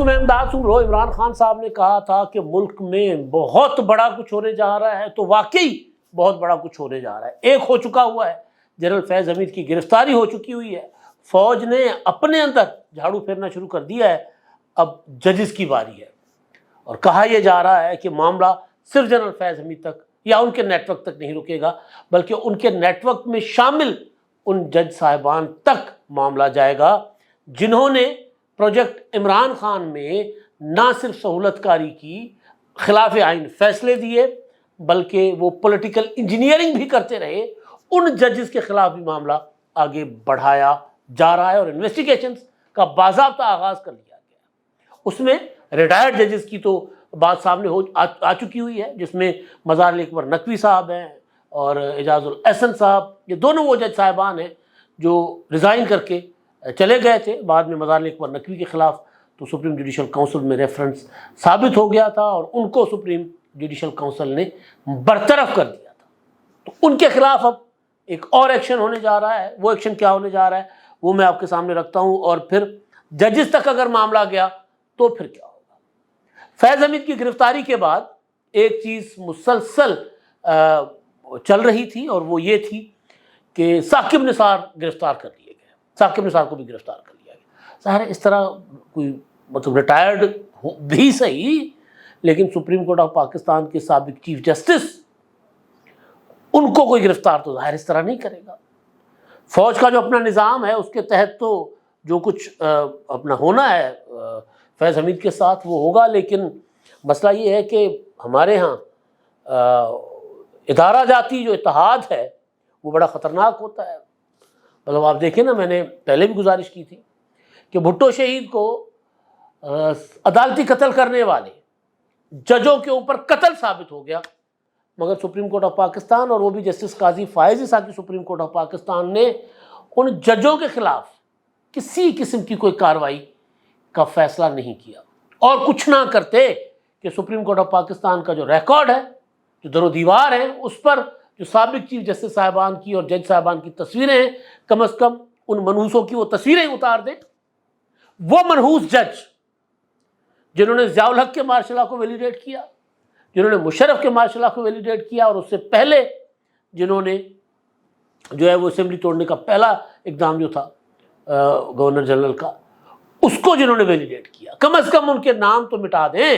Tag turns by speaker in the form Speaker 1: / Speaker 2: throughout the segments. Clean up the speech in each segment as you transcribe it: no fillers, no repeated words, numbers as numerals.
Speaker 1: علیکم، میں امداد سن رہا ہوں۔ عمران خان صاحب نے کہا تھا کہ ملک میں بہت بڑا کچھ ہونے جا رہا ہے، تو واقعی بہت بڑا کچھ ہونے جا رہا ہے۔ ایک ہو چکا ہوا ہے، جنرل فیض حمید کی گرفتاری ہو چکی ہوئی ہے، فوج نے اپنے اندر جھاڑو پھیرنا شروع کر دیا ہے، اب ججز کی باری ہے، اور کہا یہ جا رہا ہے کہ معاملہ صرف جنرل فیض حمید تک یا ان کے نیٹ ورک تک نہیں رکے گا، بلکہ ان کے نیٹ ورک میں شامل ان جج صاحبان تک معاملہ جائے گا جنہوں نے پروجیکٹ عمران خان میں نہ صرف سہولت کاری کی، خلاف آئین فیصلے دیے، بلکہ وہ پولیٹیکل انجینئرنگ بھی کرتے رہے، ان ججز کے خلاف بھی معاملہ آگے بڑھایا جا رہا ہے، اور انویسٹیگیشنز کا باضابطہ آغاز کر لیا گیا۔ اس میں ریٹائرڈ ججز کی تو بات سامنے آ چکی ہوئی ہے، جس میں مزار علی اکبر نقوی صاحب ہیں اور اعجاز الاحسن صاحب، یہ دونوں وہ جج صاحبان ہیں جو ریزائن کر کے چلے گئے تھے بعد میں مزار علی اکبر نقوی کے خلاف، تو سپریم جوڈیشل کونسل میں ریفرنس ثابت ہو گیا تھا اور ان کو سپریم جوڈیشل کونسل نے برطرف کر دیا تھا۔ تو ان کے خلاف اب ایک اور ایکشن ہونے جا رہا ہے۔ وہ ایکشن کیا ہونے جا رہا ہے وہ میں آپ کے سامنے رکھتا ہوں، اور پھر ججز تک اگر معاملہ گیا تو پھر کیا ہوگا۔ فیض حمید کی گرفتاری کے بعد ایک چیز مسلسل چل رہی تھی، اور وہ یہ تھی کہ ثاقب نثار گرفتار کر لیے گئے، ثاقب نثار کو بھی گرفتار کر لیا گیا۔ ظاہر اس طرح کوئی مطلب ریٹائرڈ بھی صحیح، لیکن سپریم کورٹ آف پاکستان کے سابق چیف جسٹس، ان کو کوئی گرفتار تو ظاہر اس طرح نہیں کرے گا۔ فوج کا جو اپنا نظام ہے اس کے تحت تو جو کچھ اپنا ہونا ہے فیض حمید کے ساتھ وہ ہوگا، لیکن مسئلہ یہ ہے کہ ہمارے ہاں ادارہ جاتی جو اتحاد ہے وہ بڑا خطرناک ہوتا ہے۔ مطلب آپ دیکھیں نا، میں نے پہلے بھی گزارش کی تھی کہ بھٹو شہید کو عدالتی قتل کرنے والے ججوں کے اوپر قتل ثابت ہو گیا، مگر سپریم کورٹ آف پاکستان، اور وہ بھی جسٹس قاضی فائز عیسیٰ کی سپریم کورٹ آف پاکستان نے ان ججوں کے خلاف کسی قسم کی کوئی کارروائی کا فیصلہ نہیں کیا، اور کچھ نہ کرتے کہ سپریم کورٹ آف پاکستان کا جو ریکارڈ ہے، جو در و دیوار ہے، اس پر جو سابق چیف جسٹس صاحبان کی اور جج صاحبان کی تصویریں ہیں، کم از کم ان منحوسوں کی وہ تصویریں اتار دیں۔ وہ منحوس جج جنہوں نے ضیاء الحق کے مارشل لاء کو ویلیڈیٹ کیا، جنہوں نے مشرف کے مارشل لاء کو ویلیڈیٹ کیا، اور اس سے پہلے جنہوں نے جو ہے وہ اسمبلی توڑنے کا پہلا اقدام جو تھا گورنر جنرل کا، اس کو جنہوں نے ویلیڈیٹ کیا، کم از کم ان کے نام تو مٹا دیں۔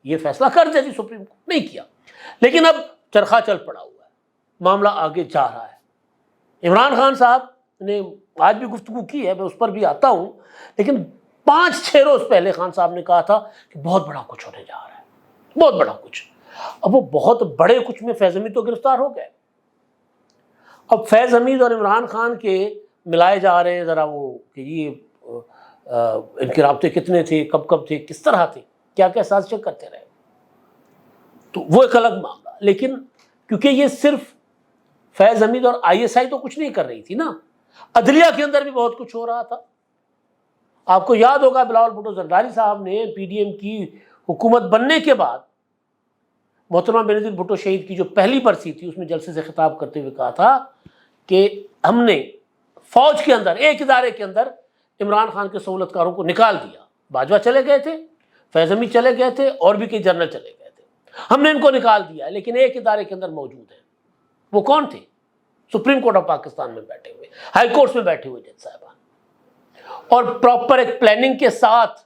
Speaker 1: یہ فیصلہ کر دے سپریم کورٹ، نہیں کیا، لیکن اب چرخا چل پڑا ہوا ہے، معاملہ آگے جا رہا ہے۔ عمران خان صاحب نے آج بھی گفتگو کی ہے، میں اس پر بھی آتا ہوں، لیکن 5-6 روز پہلے خان صاحب نے کہا تھا کہ بہت بڑا کچھ ہونے جا رہا ہے، بہت بڑا کچھ۔ اب وہ بہت بڑے کچھ میں فیض حمید تو گرفتار ہو گئے، اب فیض حمید اور عمران خان کے ملائے جا رہے ہیں ذرا وہ کہ یہ ان کے رابطے کتنے تھے، کب کب تھے، کس طرح تھے، کیا کیا سازشیں کرتے رہے، تو وہ ایک الگ معاملہ۔ لیکن کیونکہ یہ صرف فیض حمید اور آئی ایس آئی تو کچھ نہیں کر رہی تھی نا، عدلیہ کے اندر بھی بہت کچھ ہو رہا تھا۔ آپ کو یاد ہوگا بلاول بھٹو زرداری صاحب نے پی ڈی ایم کی حکومت بننے کے بعد محترمہ بینظیر بھٹو شہید کی جو پہلی برسی تھی، اس میں جلسے سے خطاب کرتے ہوئے کہا تھا کہ ہم نے فوج کے اندر، ایک ادارے کے اندر عمران خان کے سہولت کاروں کو نکال دیا۔ باجوہ چلے گئے تھے، فیض حمید چلے گئے تھے، اور بھی کئی جنرل چلے گئے تھے، ہم نے ان کو نکال دیا، لیکن ایک ادارے کے اندر موجود ہیں۔ وہ کون تھے؟ سپریم کورٹ آف پاکستان میں بیٹھے ہوئے، ہائی کورٹس میں بیٹھے ہوئے جج صاحبان، اور پراپر ایک پلاننگ کے ساتھ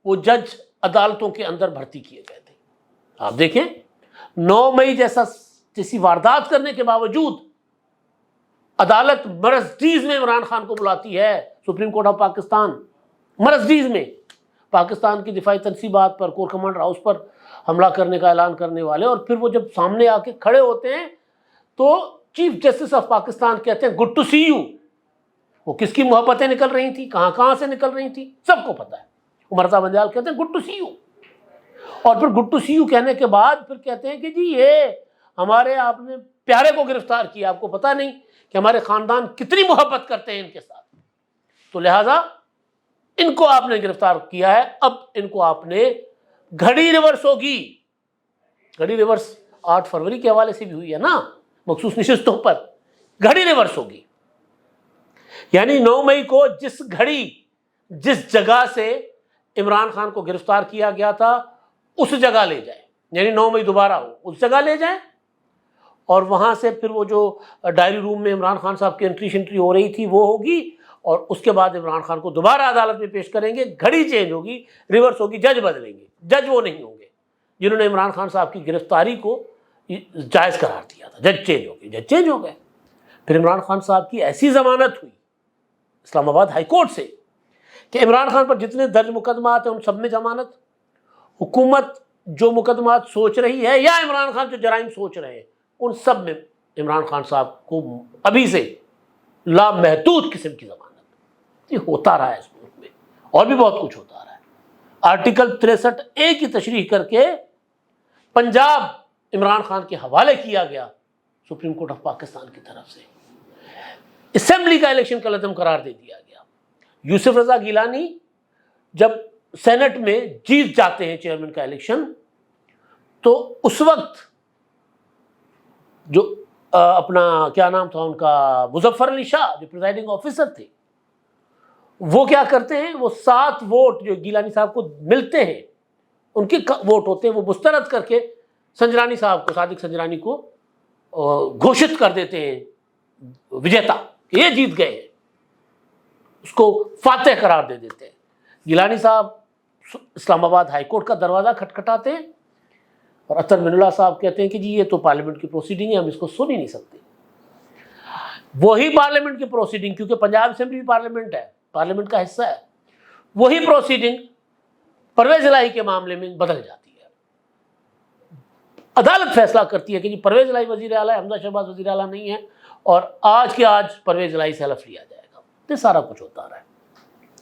Speaker 1: وہ جج عدالتوں کے اندر بھرتی کیے گئے تھے۔ آپ دیکھیں 9 مئی جیسی واردات کرنے کے باوجود عدالت مرزڈیز میں عمران خان کو بلاتی ہے، سپریم کورٹ آف پاکستان مرزڈیز میں، پاکستان کی دفاعی تنصیبات پر، کور کمانڈر ہاؤس پر حملہ کرنے کا اعلان کرنے والے، اور پھر وہ جب سامنے آ کے کھڑے ہوتے ہیں تو چیف جسٹس آف پاکستان کہتے ہیں گڈ ٹو سی یو۔ وہ کس کی محبتیں نکل رہی تھیں، کہاں سے نکل رہی تھیں، سب کو پتہ ہے۔ مرزا بندیال کہتے ہیں گڈ ٹو سی یو، اور پھر گڈ ٹو سی یو کہنے کے بعد پھر کہتے ہیں کہ جی یہ ہمارے آپ نے پیارے کو گرفتار کیا، آپ کو پتہ نہیں کہ ہمارے خاندان کتنی محبت کرتے ہیں ان کے ساتھ، تو لہٰذا ان کو آپ نے گرفتار کیا ہے، اب ان کو آپ نے گھڑی ریورس ہوگی۔ گھڑی ریورس 8 فروری کے حوالے سے بھی ہوئی ہے نا، مخصوص نشستوں پر گھڑی ریورس ہوگی، یعنی 9 مئی کو جس گھڑی جس جگہ سے عمران خان کو گرفتار کیا گیا تھا اس جگہ لے جائیں، یعنی 9 مئی دوبارہ ہو اس جگہ لے جائیں، اور وہاں سے پھر وہ جو ڈائری روم میں عمران خان صاحب کی انٹری شنٹری ہو رہی تھی وہ ہوگی، اور اس کے بعد عمران خان کو دوبارہ عدالت میں پیش کریں گے، گھڑی چینج ہوگی، ریورس ہوگی، جج بدلیں گے، جج وہ نہیں ہوں گے جنہوں نے عمران خان صاحب کی گرفتاری کو جائز قرار دیا تھا، جج چینج ہو گئے، جج چینج ہو گئے۔ پھر عمران خان صاحب کی ایسی ضمانت ہوئی اسلام آباد ہائی کورٹ سے کہ عمران خان پر جتنے درج مقدمات ہیں ان سب میں ضمانت، حکومت جو مقدمات سوچ رہی ہے یا عمران خان جو جرائم سوچ رہے ہیں ان سب میں عمران خان صاحب کو ابھی سے لامحدود قسم کی ضمانت۔ یہ ہوتا رہا ہے اس ملک میں، اور بھی بہت کچھ ہوتا رہا ہے۔ آرٹیکل 63A کی تشریح کر کے پنجاب عمران خان کے حوالے کیا گیا سپریم کورٹ آف پاکستان کی طرف سے، اسمبلی کا الیکشن کا لازم قرار دے دیا گیا۔ یوسف رضا گیلانی جب سینٹ میں جیت جاتے ہیں چیئرمین کا الیکشن، تو اس وقت جو اپنا کیا نام تھا ان کا، مظفر علی شاہ جو پریزائڈنگ آفیسر تھے، وہ کیا کرتے ہیں، وہ 7 ووٹ جو گیلانی صاحب کو ملتے ہیں ان کے ووٹ ہوتے ہیں، وہ مسترد کر کے سنجرانی صاحب کو، صادق سنجرانی کو گھوشت کر دیتے ہیں وجیتا کہ یہ جیت گئے ہیں، اس کو فاتح قرار دے دیتے ہیں۔ گیلانی صاحب اسلام آباد ہائی کورٹ کا دروازہ کھٹکھٹاتے ہیں اور اطہر من اللہ صاحب کہتے ہیں کہ جی یہ تو پارلیمنٹ کی پروسیڈنگ ہے، ہم اس کو سن ہی نہیں سکتے۔ وہی پارلیمنٹ کی پروسیڈنگ، کیونکہ پنجاب اسمبلی بھی پارلیمنٹ ہے، پارلیمنٹ کا حصہ ہے، وہی پروسیڈنگ پرویز الہی کے معاملے میں بدل جاتی ہے۔ عدالت فیصلہ کرتی ہے کہ جی پرویز الہی وزیر اعلیٰ ہے، حمزہ شہباز وزیر اعلیٰ نہیں ہے، اور آج کے آج پرویز الہی سے حلف لیا جائے گا۔ یہ سارا کچھ ہوتا رہا ہے۔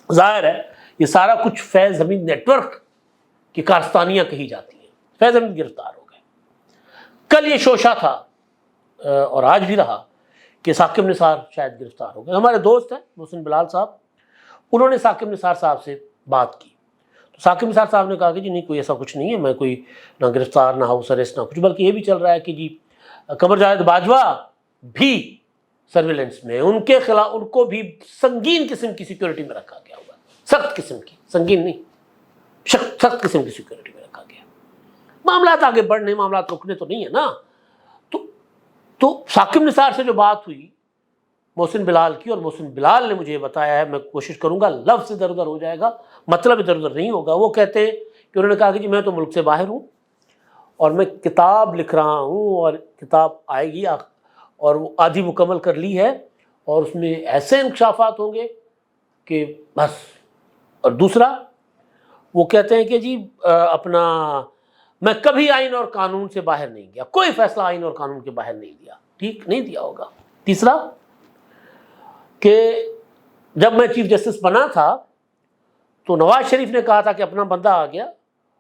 Speaker 1: ظاہر ہے یہ سارا کچھ فیض حمید نیٹ ورک کی کارستانیاں کہی جاتی ہیں۔ فیض حمید گرفتار ہو گئے۔ کل یہ شوشہ تھا اور آج بھی رہا کہ ثاقب نثار شاید گرفتار ہو گئے۔ ہمارے دوست ہیں محسن بلال صاحب، انہوں نے ثاقب نثار صاحب سے بات کی تو ثاقب نثار صاحب نے کہا کہ جی نہیں، کوئی ایسا کچھ نہیں ہے، میں کوئی نہ گرفتار نہ ہاؤس اریسٹ نہ کچھ، بلکہ یہ بھی چل رہا ہے کہ جی قمر جاوید باجوہ بھی سرویلنس میں، ان کے خلاف ان کو بھی سنگین قسم کی سیکیورٹی میں رکھا گیا ہوا، سخت قسم کی، سنگین نہیں، سخت قسم کی سیکیورٹی میں رکھا گیا۔ معاملات آگے بڑھنے، معاملات رکنے تو نہیں ہے نا۔ تو ثاقب نثار سے جو بات ہوئی محسن بلال کی، اور محسن بلال نے مجھے یہ بتایا ہے، میں کوشش کروں گا لفظ ادھر ادھر ہو جائے گا، مطلب ادھر ادھر نہیں ہوگا۔ وہ کہتے ہیں کہ انہوں نے کہا کہ جی میں تو ملک سے باہر ہوں اور میں کتاب لکھ رہا ہوں، اور کتاب آئے گی اور وہ آدھی مکمل کر لی ہے، اور اس میں ایسے انکشافات ہوں گے کہ بس۔ اور دوسرا وہ کہتے ہیں کہ جی اپنا میں کبھی آئین اور قانون سے باہر نہیں گیا، کوئی فیصلہ آئین اور قانون کے باہر نہیں دیا، ٹھیک نہیں دیا ہوگا۔ تیسرا کہ جب میں چیف جسٹس بنا تھا تو نواز شریف نے کہا تھا کہ اپنا بندہ آ گیا،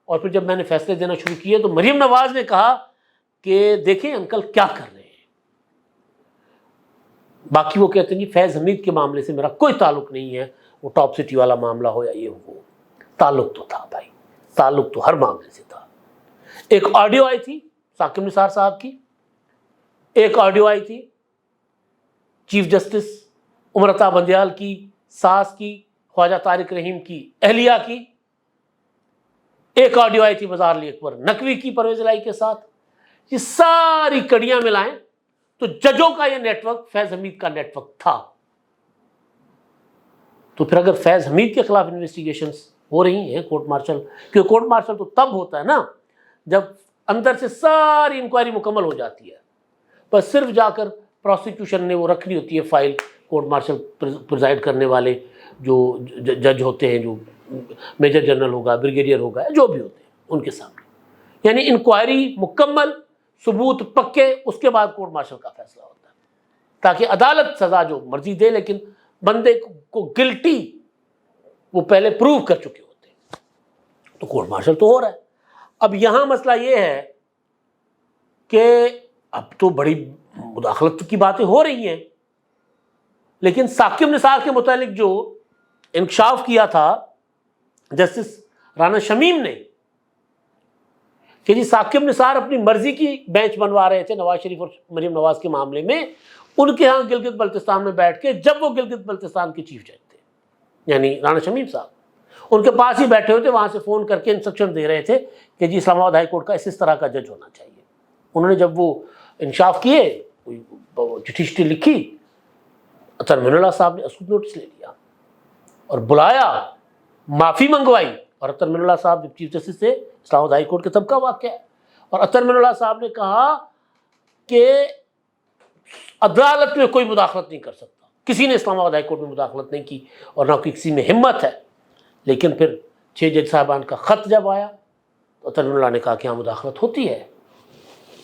Speaker 1: اور پھر جب میں نے فیصلے دینا شروع کیے تو مریم نواز نے کہا کہ دیکھیں انکل کیا کر رہے ہیں۔ باقی وہ کہتے ہیں جی فیض حمید کے معاملے سے میرا کوئی تعلق نہیں ہے، وہ ٹاپ سٹی والا معاملہ ہو یا یہ ہو، تعلق تو تھا بھائی، تعلق تو ہر معاملے سے تھا۔ ایک آڈیو آئی تھی ثاقب نثار صاحب کی، ایک آڈیو آئی تھی چیف جسٹس عمر عطا بندیال کی ساس کی، خواجہ طارق رحیم کی اہلیہ کی، ایک آڈیو آئی تھی مزار علی اکبر نقوی کی پرویز الہی کے ساتھ۔ یہ ساری کڑیاں ملائیں تو ججوں کا یہ نیٹ ورک فیض حمید کا نیٹ ورک تھا۔ تو پھر اگر فیض حمید کے خلاف انویسٹیگیشنز ہو رہی ہیں کورٹ مارشل، کیونکہ کورٹ مارشل تو تب ہوتا ہے نا جب اندر سے ساری انکوائری مکمل ہو جاتی ہے، بس صرف جا کر پروسیکیوشن نے وہ رکھنی ہوتی ہے فائل، کورٹ مارشل پریزائڈ کرنے والے جو جج ہوتے ہیں، جو میجر جنرل ہوگا، بریگیڈیئر ہوگا، جو بھی ہوتے ہیں ان کے سامنے، یعنی انکوائری مکمل، ثبوت پکے، اس کے بعد کورٹ مارشل کا فیصلہ ہوتا ہے، تاکہ عدالت سزا جو مرضی دے لیکن بندے کو گلٹی وہ پہلے پروو کر چکے ہوتے ہیں۔ تو کورٹ مارشل تو ہو رہا ہے۔ اب یہاں مسئلہ یہ ہے کہ اب تو بڑی مداخلت کی باتیں ہو رہی ہیں، لیکن ثاقب نثار کے متعلق جو انکشاف کیا تھا جسٹس رانا شمیم نے کہ جی ثاقب نثار اپنی مرضی کی بینچ بنوا رہے تھے نواز شریف اور مریم نواز کے معاملے میں، ان کے ہاں گلگت بلتستان میں بیٹھ کے، جب وہ گلگت بلتستان کے چیف جج تھے، یعنی رانا شمیم صاحب، ان کے پاس ہی بیٹھے ہوئے تھے, وہاں سے فون کر کے انسٹرکشن دے رہے تھے کہ جی اسلام آباد ہائی کورٹ کا اس طرح کا جج ہونا چاہیے. انہوں نے جب وہ انصاف کیے, چٹھی شٹھی لکھی, اطہر من اللہ صاحب نے اس کو نوٹس لے لیا اور بلایا, معافی منگوائی. اور اطہر من اللہ صاحب جب چیف جسٹس تھے اسلام آباد ہائی کورٹ کے تب کا واقعہ ہے, اور اطہر من اللہ صاحب نے کہا کہ عدالت میں کوئی مداخلت نہیں کر سکتا. کسی نے اسلام آباد ہائی کورٹ میں مداخلت نہیں کی اور نہ کسی میں ہمت ہے. لیکن پھر 6 جج صاحبان کا خط جب آیا تو اطہر من اللہ نے کہا کہ ہاں مداخلت ہوتی ہے.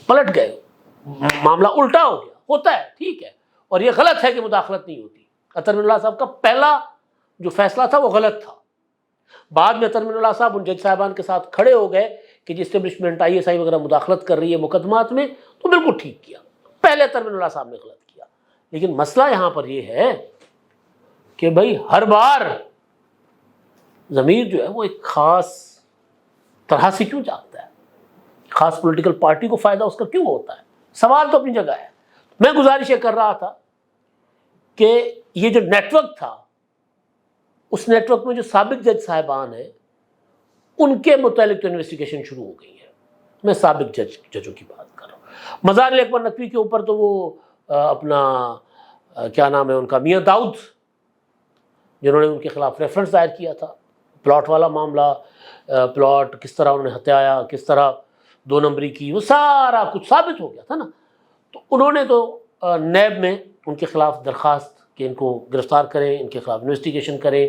Speaker 1: پلٹ گئے, معاملہ الٹا ہو گیا. ہوتا ہے, ٹھیک ہے, اور یہ غلط ہے کہ مداخلت نہیں ہوتی. اطہر من اللہ صاحب کا پہلا جو فیصلہ تھا وہ غلط تھا. بعد میں اطہر من اللہ صاحب ان جج صاحبان کے ساتھ کھڑے ہو گئے کہ جی اسٹیبلشمنٹ ISI وغیرہ مداخلت کر رہی ہے مقدمات میں, تو بالکل ٹھیک کیا. پہلے اطہر من اللہ صاحب نے غلط کیا. لیکن مسئلہ یہاں پر یہ ہے کہ بھائی ہر بار ضمیر جو ہے وہ ایک خاص طرح سے کیوں جاگتا ہے, خاص پولیٹیکل پارٹی کو فائدہ اس کا کیوں ہوتا ہے؟ سوال تو اپنی جگہ ہے. میں گزارش یہ کر رہا تھا کہ یہ جو نیٹ ورک تھا, اس نیٹ ورک میں جو سابق جج صاحبان ہیں ان کے متعلق تو انویسٹیگیشن شروع ہو گئی ہے. میں سابق ججوں کی بات کر رہا ہوں. مزار اکبر نقوی کے اوپر تو وہ اپنا کیا نام ہے ان کا, میاں داؤد, جنہوں نے ان کے خلاف ریفرنس دائر کیا تھا, پلاٹ والا معاملہ, پلاٹ کس طرح انہوں نے ہتھیایا, کس طرح 2 نمبری کی, وہ سارا کچھ ثابت ہو گیا تھا نا. تو انہوں نے تو نیب میں ان کے خلاف درخواست کہ ان کو گرفتار کریں, ان کے خلاف انویسٹیگیشن کریں,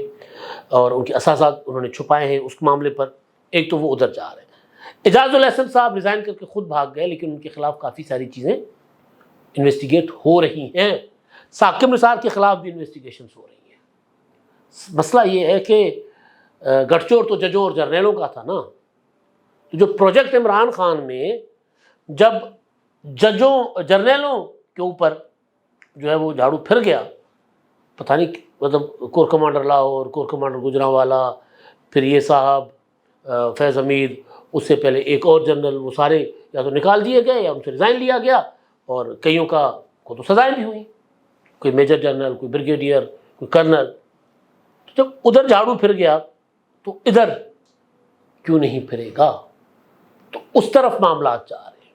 Speaker 1: اور ان کے اثاثات انہوں نے چھپائے ہیں اس معاملے پر. ایک تو وہ ادھر جا رہے ہیں. اعجاز الاحسن صاحب ریزائن کر کے خود بھاگ گئے, لیکن ان کے خلاف کافی ساری چیزیں انویسٹیگیٹ ہو رہی ہیں. ثاقب نثار کے خلاف بھی انویسٹیگیشنز ہو رہی ہیں. مسئلہ یہ ہے کہ گٹھجوڑ تو ججوں اور جرنیلوں کا تھا نا. تو جو پروجیکٹ عمران خان میں جب ججوں جرنیلوں کے اوپر جو ہے وہ جھاڑو پھر گیا, پتہ نہیں مطلب corps commander Lahore, corps commander Gujranwala, پھر یہ صاحب فیض حمید, اس سے پہلے ایک اور جنرل, وہ سارے یا تو نکال دیے گئے یا ان سے ریزائن لیا گیا, اور کئیوں کو تو سزائیں بھی ہوئیں, کوئی میجر جنرل, کوئی بریگیڈیئر, کوئی کرنل. تو جب ادھر جھاڑو پھر گیا تو ادھر کیوں نہیں پھرے گا؟ تو اس طرف معاملات جا رہے ہیں.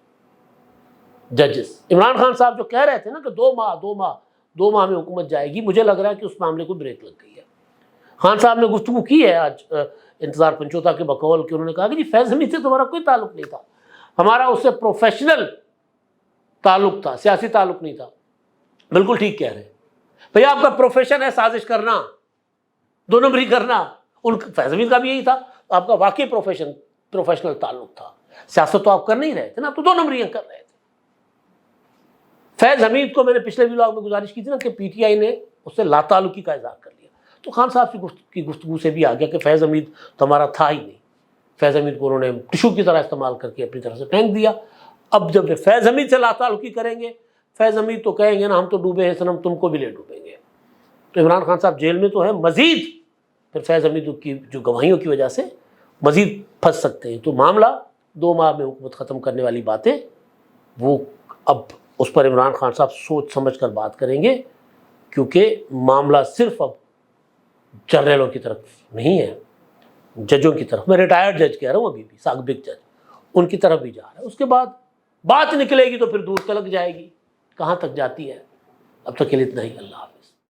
Speaker 1: ججز عمران خان صاحب جو کہہ رہے تھے نا کہ 2 ماہ میں حکومت جائے گی, مجھے لگ رہا ہے کہ اس معاملے کو بریک لگ گئی ہے. خان صاحب نے گفتگو کی ہے آج انتظار پنچوتا کے بقول کہ انہوں نے کہا کہ جی فیض حمید سے تمہارا کوئی تعلق نہیں تھا, ہمارا اس سے پروفیشنل تعلق تھا, سیاسی تعلق نہیں تھا. بالکل ٹھیک کہہ رہے ہیں بھئی, آپ کا پروفیشن ہے سازش کرنا, 2 نمبری کرنا. فیض حمید کا بھی یہی تھا. آپ کا واقعی پروفیشنل تعلق تھا. سیاست تو آپ کر نہیں رہے تھے نا, تو 2 نمبریاں کر رہے تھے. فیض حمید کو میں نے پچھلے ویلاگ میں گزارش کی تھی نا کہ PTI نے اس سے لا تعلقی کا اظہار کر لیا. تو خان صاحب کی گفتگو سے بھی آ گیا کہ فیض حمید تو ہمارا تھا ہی نہیں. فیض حمید کو انہوں نے ٹشو کی طرح استعمال کر کے اپنی طرح سے پھینک دیا. اب جب فیض حمید سے لا تعلقی کریں گے, فیض حمید تو کہیں گے نا ہم تو ڈوبے ہیں صنم, تم کو بھی لے ڈوبیں گے. تو عمران خان صاحب جیل میں تو ہے, مزید پھر فیض حمید کی جو گواہیوں کی وجہ سے مزید پھنس سکتے ہیں. تو معاملہ 2 ماہ میں حکومت ختم کرنے والی باتیں, وہ اب اس پر عمران خان صاحب سوچ سمجھ کر بات کریں گے, کیونکہ معاملہ صرف اب جرنیلوں کی طرف نہیں ہے, ججوں کی طرف. میں ریٹائرڈ جج کہہ رہا ہوں, ابھی بھی سابق جج, ان کی طرف بھی جا رہا ہے. اس کے بعد بات نکلے گی تو پھر دور تلک جائے گی, کہاں تک جاتی ہے. اب تک کے لیے اتنا ہی. اللہ حافظ.